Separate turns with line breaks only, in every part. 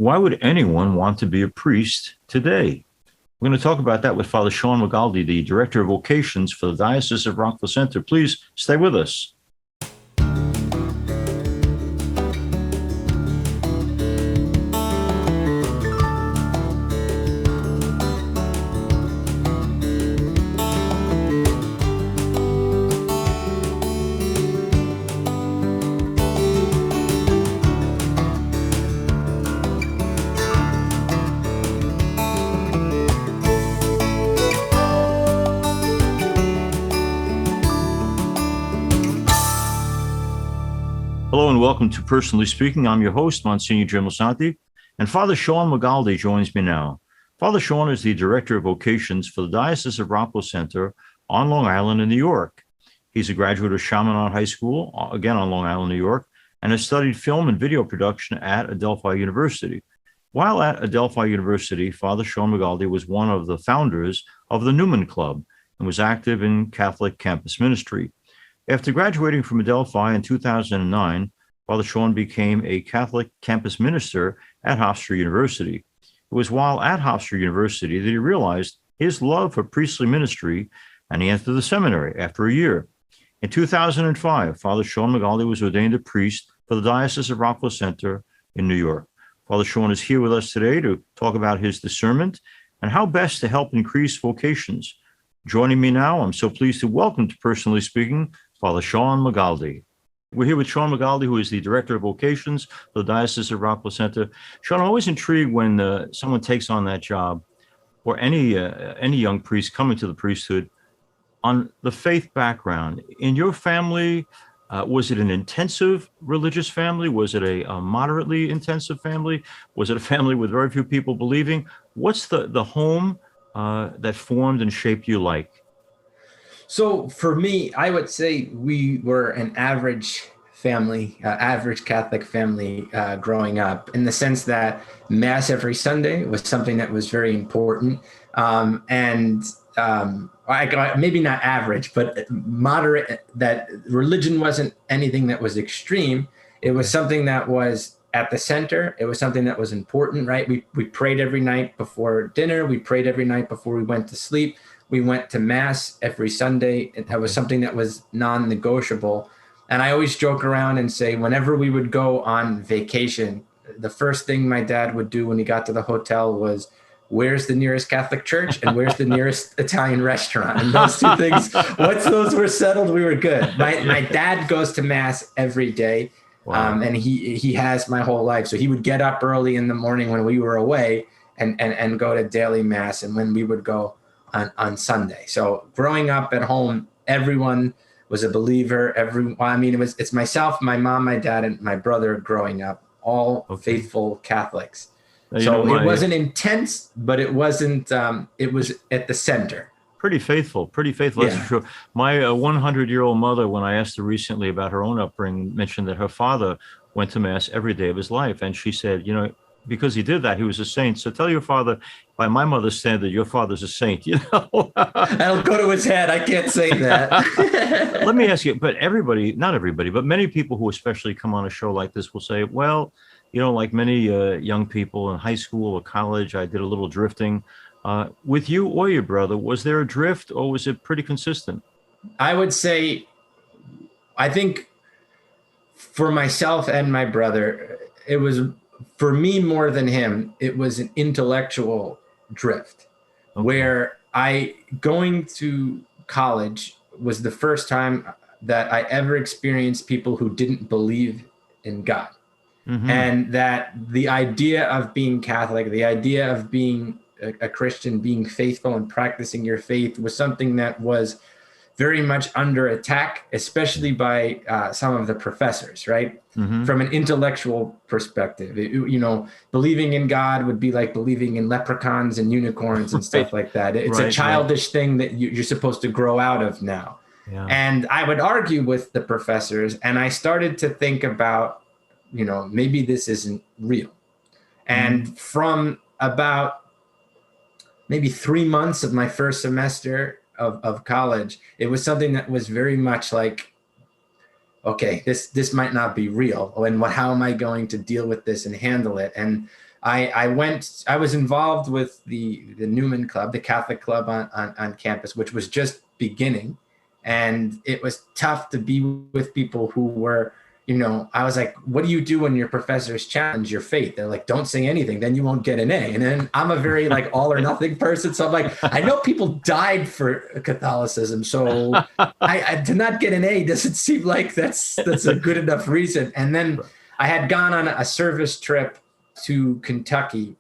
Why would anyone want to be a priest today? We're going to talk about that with Father Sean Magaldi, the Director of Vocations for the Diocese of Rockville Center. Please stay with us. Hello and welcome to Personally Speaking. I'm your host, Monsignor Jim Lisante, and Father Sean Magaldi joins me now. Father Sean is the Director of Vocations for the Diocese of Rockville Center on Long Island in New York. He's a graduate of Chaminade High School, again on Long Island, New York, and has studied film and video production at Adelphi University. While at Adelphi University, Father Sean Magaldi was one of the founders of the Newman Club and was active in Catholic campus ministry. After graduating from Adelphi in 2009, Father Sean became a Catholic campus minister at Hofstra University. It was while at Hofstra University that he realized his love for priestly ministry, and he entered the seminary after a year. In 2005, Father Sean Magaldi was ordained a priest for the Diocese of Rockville Center in New York. Father Sean is here with us today to talk about his discernment and how best to help increase vocations. Joining me now, I'm so pleased to welcome to Personally Speaking, Father Sean Magaldi. We're here with Sean Magaldi, who is the Director of Vocations for the Diocese of Rockville Center. Sean, I'm always intrigued when someone takes on that job, or any young priest coming to the priesthood, on the faith background. In your family, was it an intensive religious family? Was it a moderately intensive family? Was it a family with very few people believing? What's the home that formed and shaped you like?
So for me, I would say we were an average family, average Catholic family growing up, in the sense that Mass every Sunday was something that was very important. Maybe not average, but moderate, that religion wasn't anything that was extreme. It was something that was at the center. It was something that was important, right? We prayed every night before dinner. We prayed every night before we went to sleep. We went to Mass every Sunday. That was something that was non-negotiable. And I always joke around and say, whenever we would go on vacation, the first thing my dad would do when he got to the hotel was, where's the nearest Catholic church and where's the nearest Italian restaurant? And those two things, once those were settled, we were good. My dad goes to Mass every day. Wow. And he has my whole life. So he would get up early in the morning when we were away and go to daily Mass, and when we would go on Sunday. So growing up at home, everyone was a believer. It's myself, my mom, my dad, and my brother growing up, all faithful Catholics. So it wasn't intense, but it wasn't, it was at the center.
Pretty faithful. Yeah. That's for sure. My 100-year-old mother, when I asked her recently about her own upbringing, mentioned that her father went to Mass every day of his life. And she said, because he did that, he was a saint. So tell your father, by my mother's standard, your father's a saint,
I'll go to his head. I can't say that.
Let me ask you, but not everybody, but many people who especially come on a show like this will say, well, like many young people in high school or college, I did a little drifting. With you or your brother, was there a drift, or was it pretty consistent?
I would say, I think for myself and my brother, it was, for me more than him, it was an intellectual drift. Where going to college was the first time that I ever experienced people who didn't believe in God. Mm-hmm. And that the idea of being Catholic, the idea of being a Christian, being faithful and practicing your faith, was something that was very much under attack, especially by some of the professors, right? Mm-hmm. From an intellectual perspective, believing in God would be like believing in leprechauns and unicorns and stuff like that. It's a childish thing that you're supposed to grow out of now. Yeah. And I would argue with the professors, and I started to think about, maybe this isn't real. And from about maybe 3 months of my first semester of college, it was something that was very much like, okay, this might not be real. And how am I going to deal with this and handle it? And I was involved with the Newman Club, the Catholic club on campus, which was just beginning. And it was tough to be with people who were, I was like, what do you do when your professors challenge your faith? They're like, don't say anything, then you won't get an A. And then I'm a very like all or nothing person. So I'm like, I know people died for Catholicism. So I to not get an A doesn't seem like that's a good enough reason. And then I had gone on a service trip to Kentucky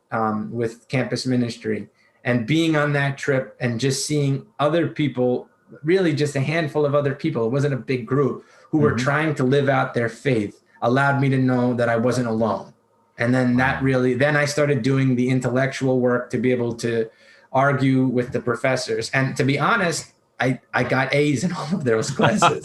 with campus ministry, and being on that trip and just seeing other people, really just a handful of other people, it wasn't a big group, who were trying to live out their faith, allowed me to know that I wasn't alone. And then then I started doing the intellectual work to be able to argue with the professors. And to be honest, I got A's in all of those classes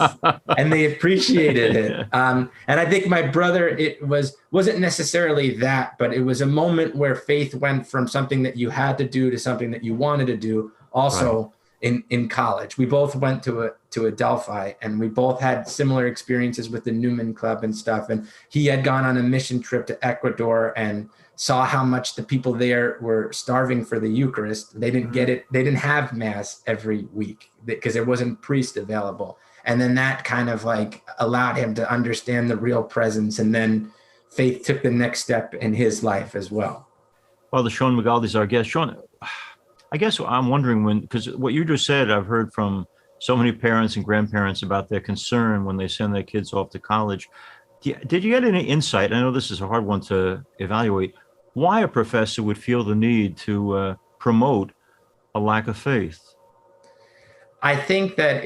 and they appreciated it. And I think my brother, it wasn't necessarily that, but it was a moment where faith went from something that you had to do to something that you wanted to do. Also in college, we both went to Adelphi, and we both had similar experiences with the Newman Club and stuff. And he had gone on a mission trip to Ecuador and saw how much the people there were starving for the Eucharist. They didn't get it. They didn't have mass every week because there wasn't priest available. And then that kind of like allowed him to understand the real presence. And then faith took the next step in his life as well.
Father Sean Magaldi is our guest. Sean, I guess I'm wondering because what you just said, I've heard from so many parents and grandparents about their concern when they send their kids off to college. Did you get any insight? I know this is a hard one to evaluate. Why a professor would feel the need to promote a lack of faith?
I think that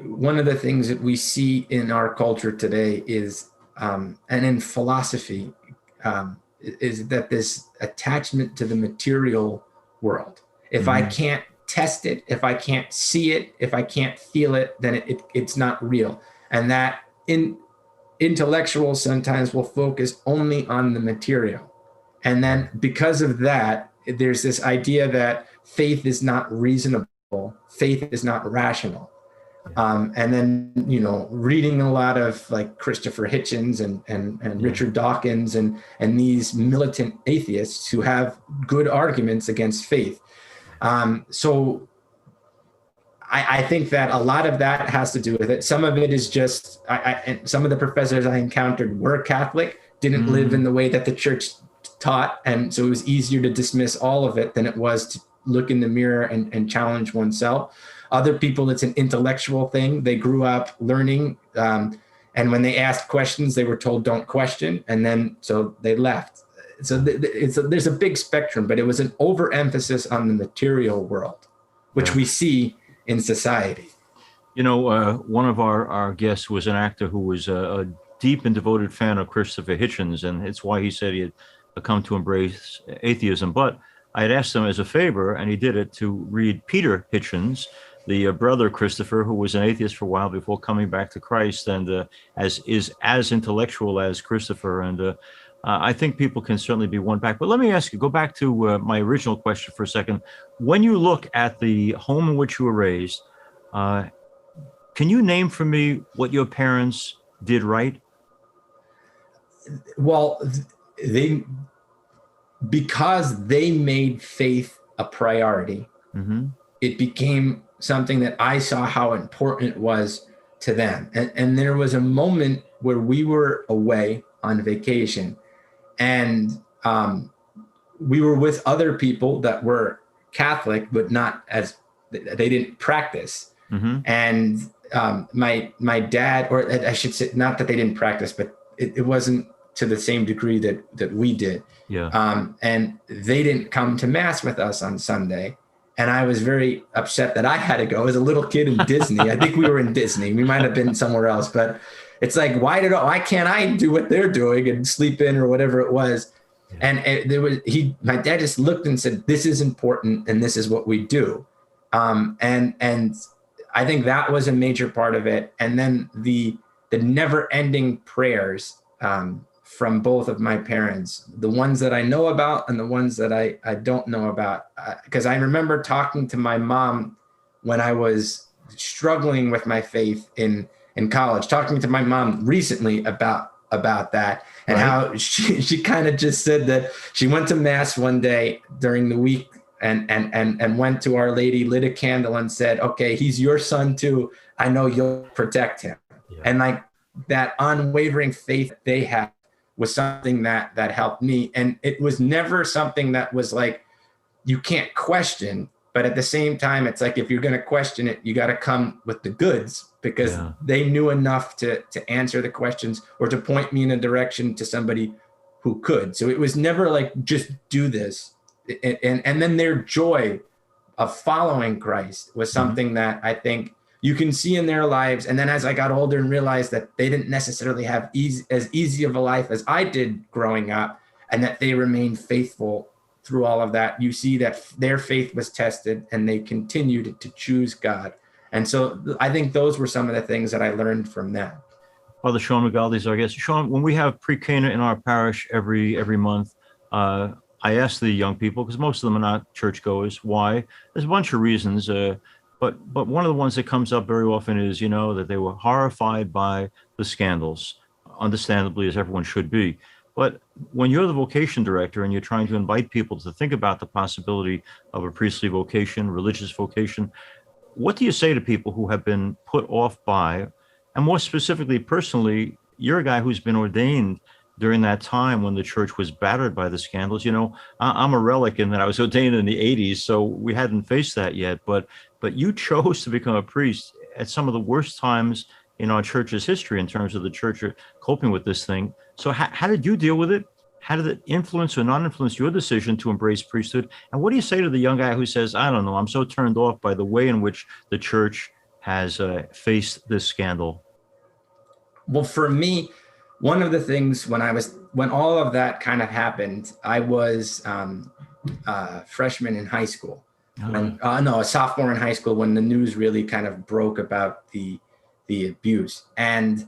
one of the things that we see in our culture today is, and in philosophy, is that this attachment to the material world. If I can't test it, if I can't see it, if I can't feel it, then it's not real. And that intellectuals sometimes will focus only on the material. And then because of that, there's this idea that faith is not reasonable, faith is not rational. And then, reading a lot of like Christopher Hitchens and Richard Dawkins and these militant atheists who have good arguments against faith. So I think that a lot of that has to do with it. Some of it is just, and some of the professors I encountered were Catholic, didn't live in the way that the church taught. And so it was easier to dismiss all of it than it was to look in the mirror and challenge oneself. Other people, it's an intellectual thing. They grew up learning. And when they asked questions, they were told, don't question. And then, so they left. So there's a big spectrum, but it was an overemphasis on the material world, which we see in society.
One of our guests was an actor who was a deep and devoted fan of Christopher Hitchens, and it's why he said he had come to embrace atheism. But I had asked him as a favor, and he did it, to read Peter Hitchens, the brother Christopher, who was an atheist for a while before coming back to Christ, and is as intellectual as Christopher. And I think people can certainly be won back. But let me ask you, go back to my original question for a second. When you look at the home in which you were raised, can you name for me what your parents did right?
Well, because they made faith a priority, it became something that I saw how important it was to them. And there was a moment where we were away on vacation, and we were with other people that were Catholic, but not as, they didn't practice. And my dad, or I should say, not that they didn't practice, but it wasn't to the same degree that we did. And they didn't come to mass with us on Sunday. And I was very upset that I had to go as a little kid in Disney. I think we were in Disney. We might have been somewhere else, but it's like, why can't I do what they're doing and sleep in or whatever it was? And my dad just looked and said, this is important. And this is what we do. And I think that was a major part of it. And then the never ending prayers, from both of my parents, the ones that I know about and the ones that I don't know about. Because I remember talking to my mom when I was struggling with my faith in college, talking to my mom recently about that. and
Right.
how she kind of just said that she went to mass one day during the week and went to Our Lady, lit a candle, and said, "Okay, he's your son too. I know you'll protect him."
Yeah.
And like that unwavering faith they have was something that helped me. And it was never something that was like you can't question, but at the same time, it's like if you're going to question it, you got to come with the goods, because
Yeah.
they knew enough to answer the questions or to point me in a direction to somebody who could. So it was never like just do this. And then their joy of following Christ was
Mhm.
something that I think you can see in their lives. And then as I got older and realized that they didn't necessarily have as easy of a life as I did growing up, and that they remained faithful through all of that, you see that their faith was tested and they continued to choose God. And so I think those were some of the things that I learned from that.
Father Sean Magaldi is our guest. Sean, when we have pre-Cana in our parish every month, I ask the young people, because most of them are not churchgoers, why. There's a bunch of reasons, but one of the ones that comes up very often is, that they were horrified by the scandals, understandably, as everyone should be. But when you're the vocation director and you're trying to invite people to think about the possibility of a priestly vocation, religious vocation, what do you say to people who have been put off by, and more specifically, personally, you're a guy who's been ordained during that time when the church was battered by the scandals. I'm a relic in that I was ordained in the 80s, so we hadn't faced that yet. But you chose to become a priest at some of the worst times in our church's history in terms of the church coping with this thing. So how did you deal with it? How did it influence or not influence your decision to embrace priesthood? And what do you say to the young guy who says, I don't know, I'm so turned off by the way in which the church has faced this scandal?
Well, for me, one of the things when all of that kind of happened, I was a freshman in high school.
Uh,
A sophomore in high school, when the news really kind of broke about the abuse. And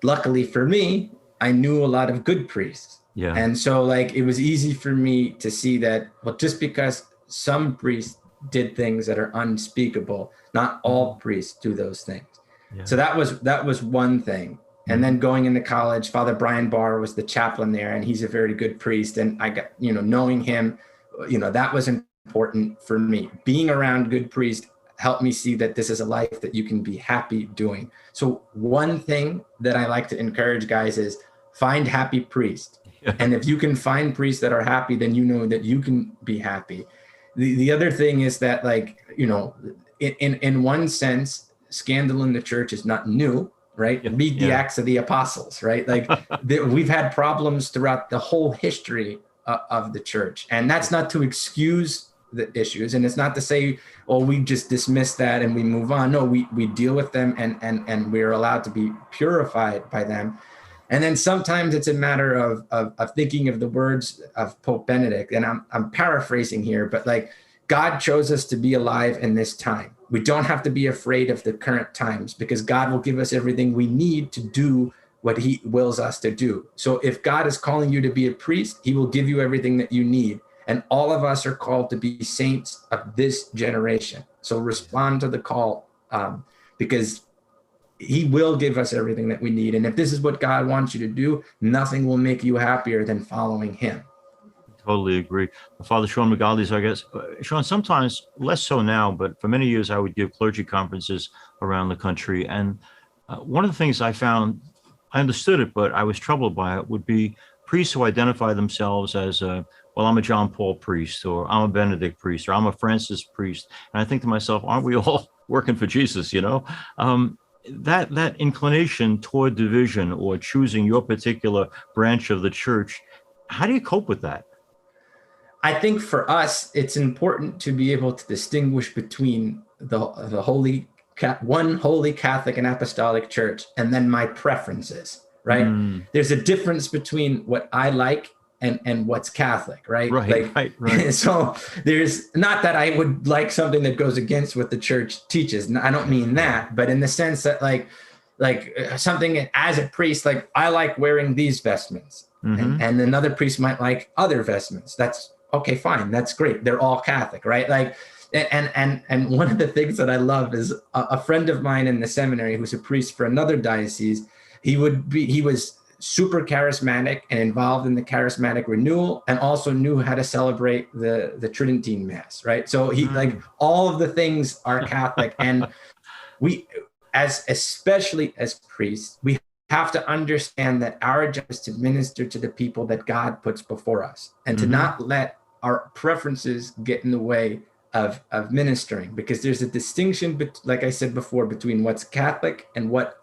luckily for me, I knew a lot of good priests.
yeah.
And so like it was easy for me to see that, well, just because some priests did things that are unspeakable, not all priests do those things.
Yeah.
So that was one thing. And then going into college, Father Brian Barr was the chaplain there, and he's a very good priest. And I got, knowing him, that was important for me. Being around good priests helped me see that this is a life that you can be happy doing. So one thing that I like to encourage guys is find happy priests.
Yeah.
And if you can find priests that are happy, then you know that you can be happy. The other thing is that, like, in one sense, scandal in the church is not new, right?
Yeah.
Read the
Yeah.
Acts of the Apostles, right? Like we've had problems throughout the whole history of the church. And that's not to excuse the issues. And it's not to say, well, we just dismiss that and we move on. No, we deal with them and we're allowed to be purified by them. And then sometimes it's a matter of thinking of the words of Pope Benedict. And I'm paraphrasing here, but like, God chose us to be alive in this time. We don't have to be afraid of the current times, because God will give us everything we need to do what he wills us to do. So if God is calling you to be a priest, he will give you everything that you need. And all of us are called to be saints of this generation. So respond to the call, because he will give us everything that we need. And if this is what God wants you to do, nothing will make you happier than following him.
Totally agree. Father Sean Magaldi is our guest. Sean, sometimes less so now, but for many years I would give clergy conferences around the country. And one of the things I found, I understood it, but I was troubled by it, would be priests who identify themselves as, well, I'm a John Paul priest, or I'm a Benedict priest, or I'm a Francis priest. And I think to myself, aren't we all working for Jesus, that inclination toward division or choosing your particular branch of the church, how do you cope with that?
I think for us, it's important to be able to distinguish between the one holy Catholic and Apostolic Church, and then my preferences, right?
Mm,
There's a difference between what I like and what's Catholic, right?
right.
So there's not that I would like something that goes against what the church teaches. I don't mean that, but in the sense that like something as a priest, like I like wearing these vestments,
Mm-hmm.
and another priest might like other vestments. That's okay, fine. That's great. They're all Catholic, right? Like, and one of the things that I love is a friend of mine in the seminary who's a priest for another diocese. He was super charismatic and involved in the charismatic renewal, and also knew how to celebrate the Tridentine Mass, right? So he like all of the things are Catholic, and we, especially as priests, we have to understand that our job is to minister to the people that God puts before us, and to not let our preferences get in the way of ministering, because there's a distinction, like I said before, between what's Catholic and what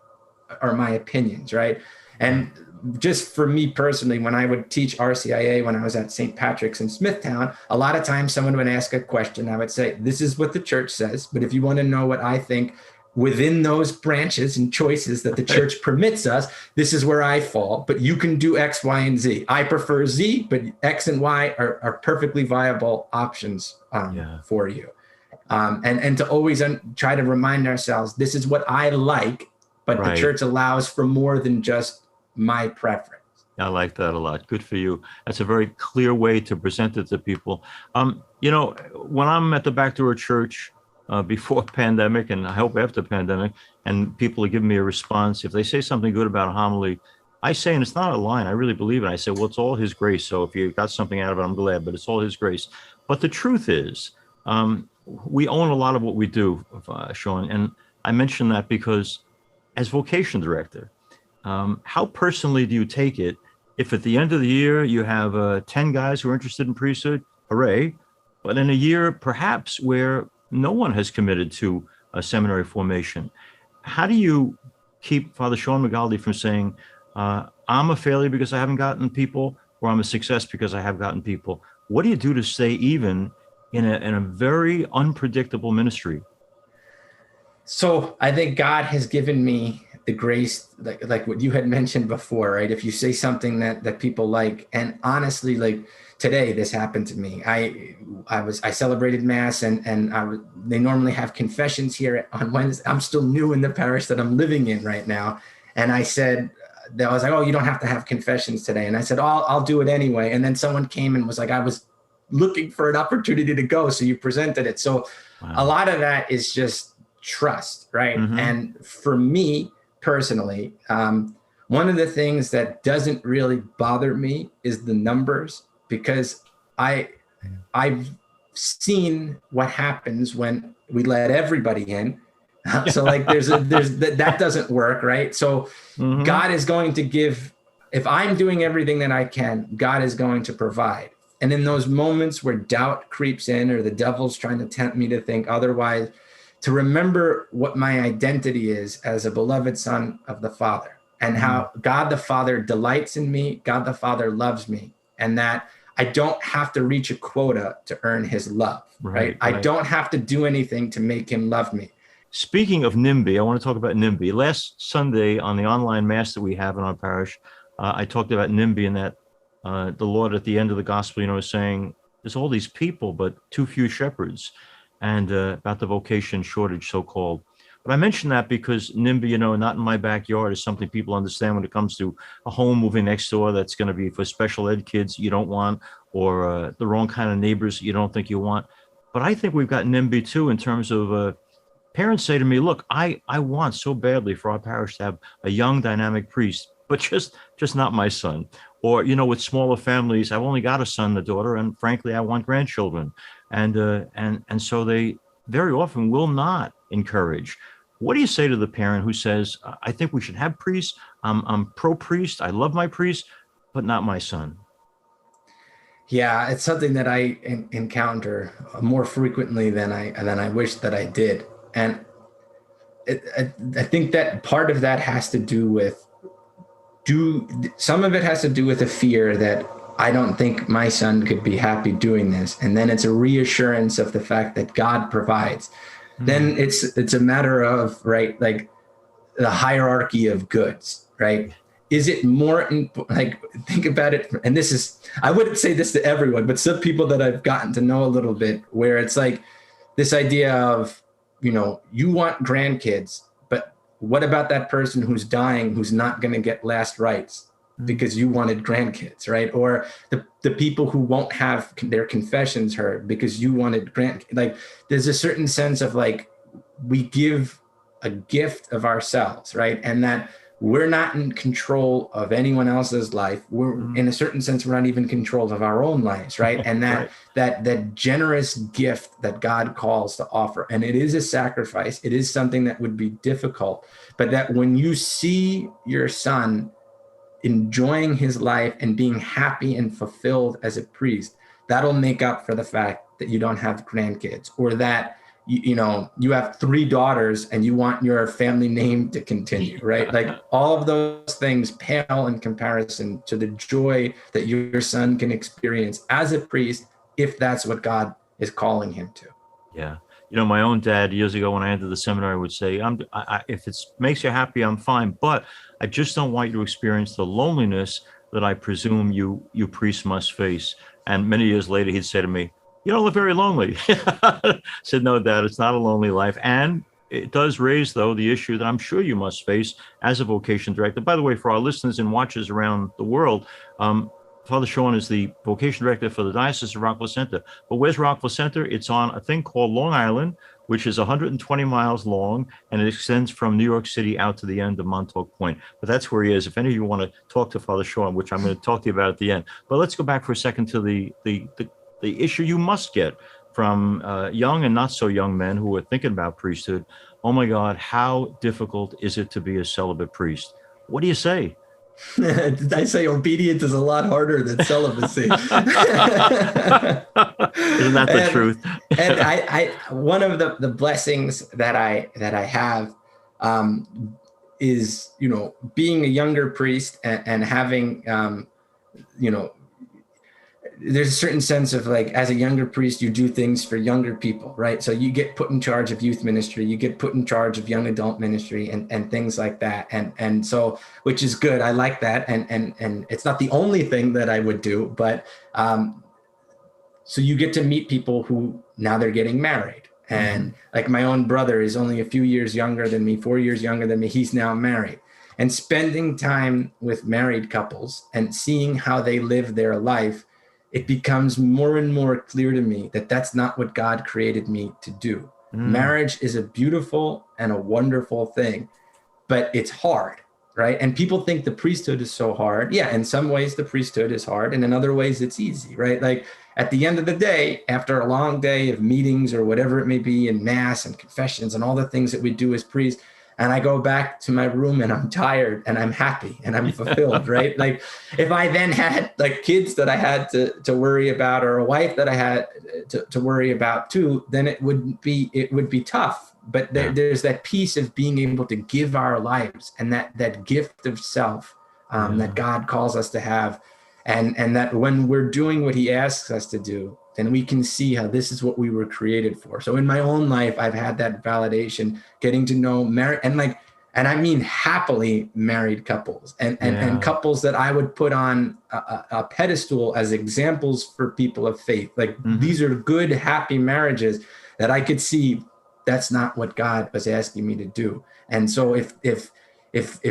are my opinions, right? And just for me personally, when I would teach RCIA when I was at St. Patrick's in Smithtown, a lot of times someone would ask a question. I would say, this is what the church says, but if you want to know what I think within those branches and choices that the church permits us, this is where I fall, but you can do X, Y, and Z. I prefer Z, but X and Y are perfectly viable options for you. And to always try to remind ourselves, this is what I like, but the church allows for more than just my preference.
I like that a lot. Good for you. That's a very clear way to present it to people. You know, when I'm at the back door of church before pandemic, and I hope after pandemic, and people are giving me a response, if they say something good about a homily, I say, and it's not a line, I really believe it. I say, well, it's all his grace. So if you got something out of it, I'm glad, but it's all his grace. But the truth is, we own a lot of what we do, Sean. And I mention that because as vocation director, how personally do you take it if at the end of the year you have 10 guys who are interested in priesthood? Hooray. But in a year perhaps where no one has committed to a seminary formation, how do you keep Father Sean Magaldi from saying, I'm a failure because I haven't gotten people, or I'm a success because I have gotten people? What do you do to stay even in a very unpredictable ministry?
So I think God has given me the grace, like what you had mentioned before, right? If you say something that people like, and honestly, like today, this happened to me. I celebrated Mass, and they normally have confessions here on Wednesday. I'm still new in the parish that I'm living in right now, and I said, I was like, oh, you don't have to have confessions today, and I said, oh, I'll do it anyway. And then someone came and was like, I was looking for an opportunity to go, so you presented it. So a lot of that is just trust, right? And for me personally, one of the things that doesn't really bother me is the numbers, because I've seen what happens when we let everybody in. So like that doesn't work, right? So God is going to give, if I'm doing everything that I can, God is going to provide. And in those moments where doubt creeps in, or the devil's trying to tempt me to think otherwise, to remember what my identity is as a beloved son of the Father, and how God the Father delights in me, God the Father loves me, and that I don't have to reach a quota to earn his love, right? I don't have to do anything to make him love me.
Speaking of NIMBY, I want to talk about NIMBY. Last Sunday on the online Mass that we have in our parish, I talked about NIMBY, and that the Lord at the end of the gospel, is saying there's all these people, but too few shepherds, and about the vocation shortage, so-called. But I mention that because NIMBY, not in my backyard, is something people understand when it comes to a home moving next door that's going to be for special ed kids you don't want, or the wrong kind of neighbors you don't think you want. But I think we've got NIMBY too, in terms of parents say to me, look, I want so badly for our parish to have a young dynamic priest, but just not my son. Or, with smaller families, I've only got a son and a daughter, and frankly, I want grandchildren. And so they very often will not encourage. What do you say to the parent who says, I think we should have priests, I'm pro-priest, I love my priest, but not my son?
Yeah, it's something that I encounter more frequently than I wish that I did. And I think that part of that has to do with, some of it has to do with a fear that I don't think my son could be happy doing this. And then it's a reassurance of the fact that God provides. Then it's a matter of, right, like the hierarchy of goods, right? Is it more, like, think about it, and this is, I wouldn't say this to everyone, but some people that I've gotten to know a little bit, where it's like this idea of, you want grandkids, but what about that person who's dying, who's not going to get last rites because you wanted grandkids, right? Or the people who won't have their confessions heard because you wanted like, there's a certain sense of like, we give a gift of ourselves, right? And that we're not in control of anyone else's life. We're in a certain sense, we're not even in control of our own lives, right? And
Right.
that generous gift that God calls to offer, and it is a sacrifice. It is something that would be difficult, but that when you see your son enjoying his life and being happy and fulfilled as a priest, that'll make up for the fact that you don't have grandkids, or that you have 3 daughters and you want your family name to continue, right? Like all of those things pale in comparison to the joy that your son can experience as a priest, if that's what God is calling him to.
Yeah. My own dad years ago when I entered the seminary would say, if it makes you happy, I'm fine, but I just don't want you to experience the loneliness that I presume you priests must face. And many years later, he'd say to me, you don't look very lonely. I said, no, Dad, it's not a lonely life. And it does raise, though, the issue that I'm sure you must face as a vocation director. By the way, for our listeners and watchers around the world, Father Sean is the vocation director for the Diocese of Rockville Center. But where's Rockville Center? It's on a thing called Long Island, which is 120 miles long, and it extends from New York City out to the end of Montauk Point. But that's where he is. If any of you want to talk to Father Sean, which I'm going to talk to you about at the end. But let's go back for a second to the issue you must get from young and not so young men who are thinking about priesthood. Oh my God, how difficult is it to be a celibate priest? What do you say?
I say obedience is a lot harder than celibacy. Isn't
that the truth?
And I one of the blessings that I have is being a younger priest and having there's a certain sense of, like, as a younger priest, you do things for younger people, right? So you get put in charge of youth ministry, you get put in charge of young adult ministry and things like that. And so, which is good. I like that. And it's not the only thing that I would do, but so you get to meet people who now they're getting married. And like my own brother is only a few years younger than me, 4 years younger than me. He's now married. And spending time with married couples and seeing how they live their life, it becomes more and more clear to me that that's not what God created me to do. Marriage is a beautiful and a wonderful thing, but it's hard, right? And people think the priesthood is so hard. Yeah, in some ways the priesthood is hard, and in other ways it's easy, right? Like at the end of the day, after a long day of meetings or whatever it may be, and mass and confessions and all the things that we do as priests, and I go back to my room and I'm tired and I'm happy and I'm fulfilled, right? Like if I then had like kids that I had to worry about, or a wife that I had to worry about too, then it would be tough. But there's that piece of being able to give our lives, and that gift of self that God calls us to have. And that when we're doing what he asks us to do, then we can see how this is what we were created for. So in my own life, I've had that validation, getting to know married, and I mean happily married couples and couples that I would put on a pedestal as examples for people of faith. Like these are good, happy marriages that I could see that's not what God was asking me to do. And so if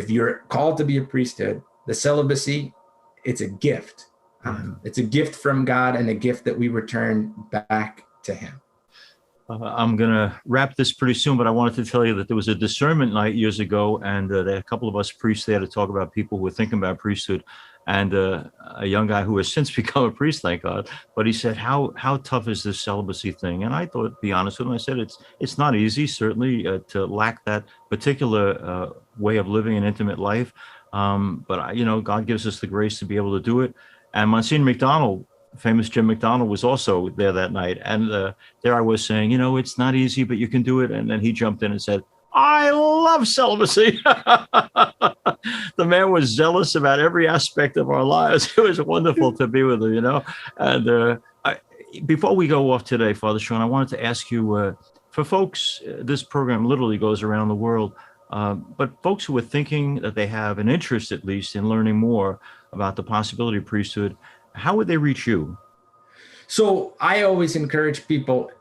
you're called to be a priesthood, the celibacy, it's a gift. It's a gift from God, and a gift that we return back to him.
I'm going to wrap this pretty soon, but I wanted to tell you that there was a discernment night years ago, and there are a couple of us priests there to talk about people who were thinking about priesthood, and a young guy who has since become a priest, thank God. But he said, how tough is this celibacy thing? And I thought, to be honest with him, I said, it's not easy, certainly, to lack that particular way of living an intimate life. But God gives us the grace to be able to do it. And Monsignor McDonald, famous Jim McDonald, was also there that night. And there I was saying, it's not easy, but you can do it. And then he jumped in and said, I love celibacy. The man was zealous about every aspect of our lives. It was wonderful to be with him, And before we go off today, Father Sean, I wanted to ask you, for folks, this program literally goes around the world. But folks who are thinking that they have an interest, at least, in learning more about the possibility of priesthood, how would they reach you?
So I always encourage people,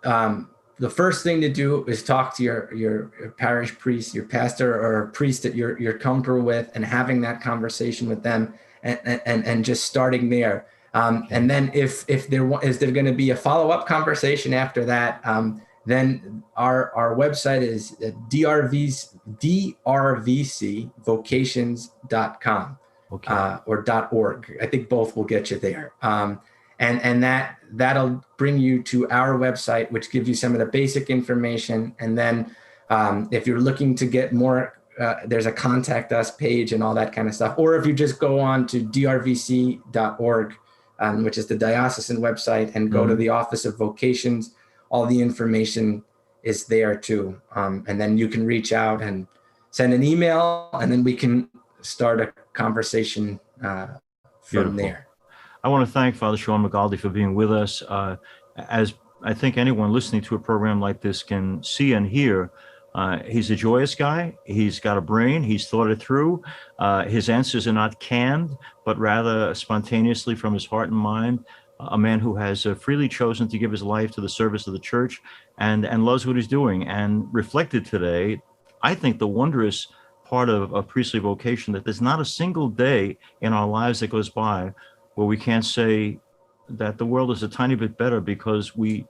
the first thing to do is talk to your parish priest, your pastor, or a priest that you're comfortable with, and having that conversation with them, and just starting there. And then if there is there going to be a follow-up conversation after that, then our website is drvcvocations.com
Okay.
or .org. I think both will get you there. And that'll bring you to our website, which gives you some of the basic information. And then if you're looking to get more, there's a contact us page and all that kind of stuff. Or if you just go on to drvc.org, which is the diocesan website, and go to the Office of Vocations, all the information is there too. And then you can reach out and send an email, and then we can start a conversation from
Beautiful.
there.
I want to thank Father Sean Magaldi for being with us. As I think anyone listening to a program like this can see and hear, he's a joyous guy. He's got a brain. He's thought it through. His answers are not canned, but rather spontaneously from his heart and mind. A man who has freely chosen to give his life to the service of the church and loves what he's doing, and reflected today, I think, the wondrous part of priestly vocation, that there's not a single day in our lives that goes by where we can't say that the world is a tiny bit better because we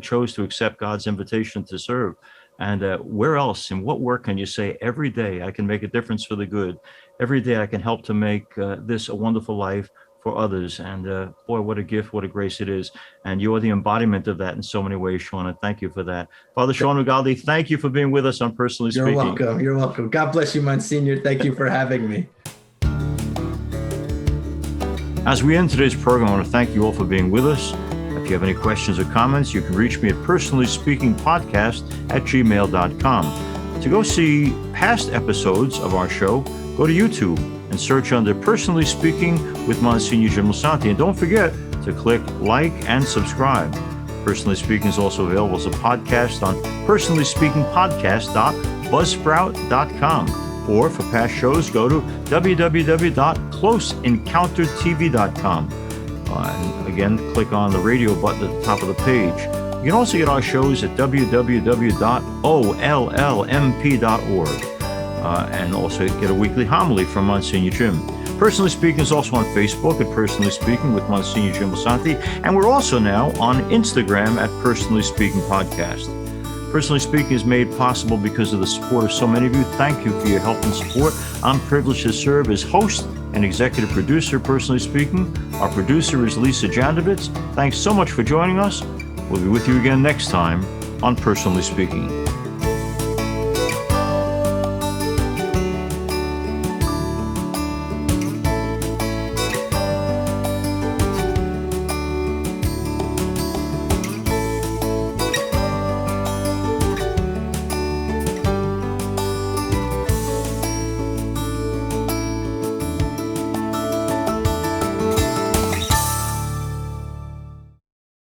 chose to accept God's invitation to serve. And where else, in what work can you say, every day I can make a difference for the good? Every day I can help to make this a wonderful life for others. And boy, what a gift, what a grace it is. And you are the embodiment of that in so many ways, Sean. And thank you for that. Father Sean Magaldi, thank you for being with us on Personally Speaking.
You're welcome. You're welcome. God bless you, Monsignor. Thank you for having me.
As we end today's program, I want to thank you all for being with us. If you have any questions or comments, you can reach me at personallyspeakingpodcast@gmail.com. To go see past episodes of our show, go to YouTube and search under Personally Speaking with Monsignor Jim Lisante. And don't forget to click like and subscribe. Personally Speaking is also available as a podcast on personallyspeakingpodcast.buzzsprout.com. Or for past shows, go to www.closeencountertv.com. And again, click on the radio button at the top of the page. You can also get our shows at www.ollmp.org. And also get a weekly homily from Monsignor Jim. Personally Speaking is also on Facebook at Personally Speaking with Monsignor Jim Lisante. And we're also now on Instagram at Personally Speaking Podcast. Personally Speaking is made possible because of the support of so many of you. Thank you for your help and support. I'm privileged to serve as host and executive producer, Personally Speaking. Our producer is Lisa Jandovitz. Thanks so much for joining us. We'll be with you again next time on Personally Speaking.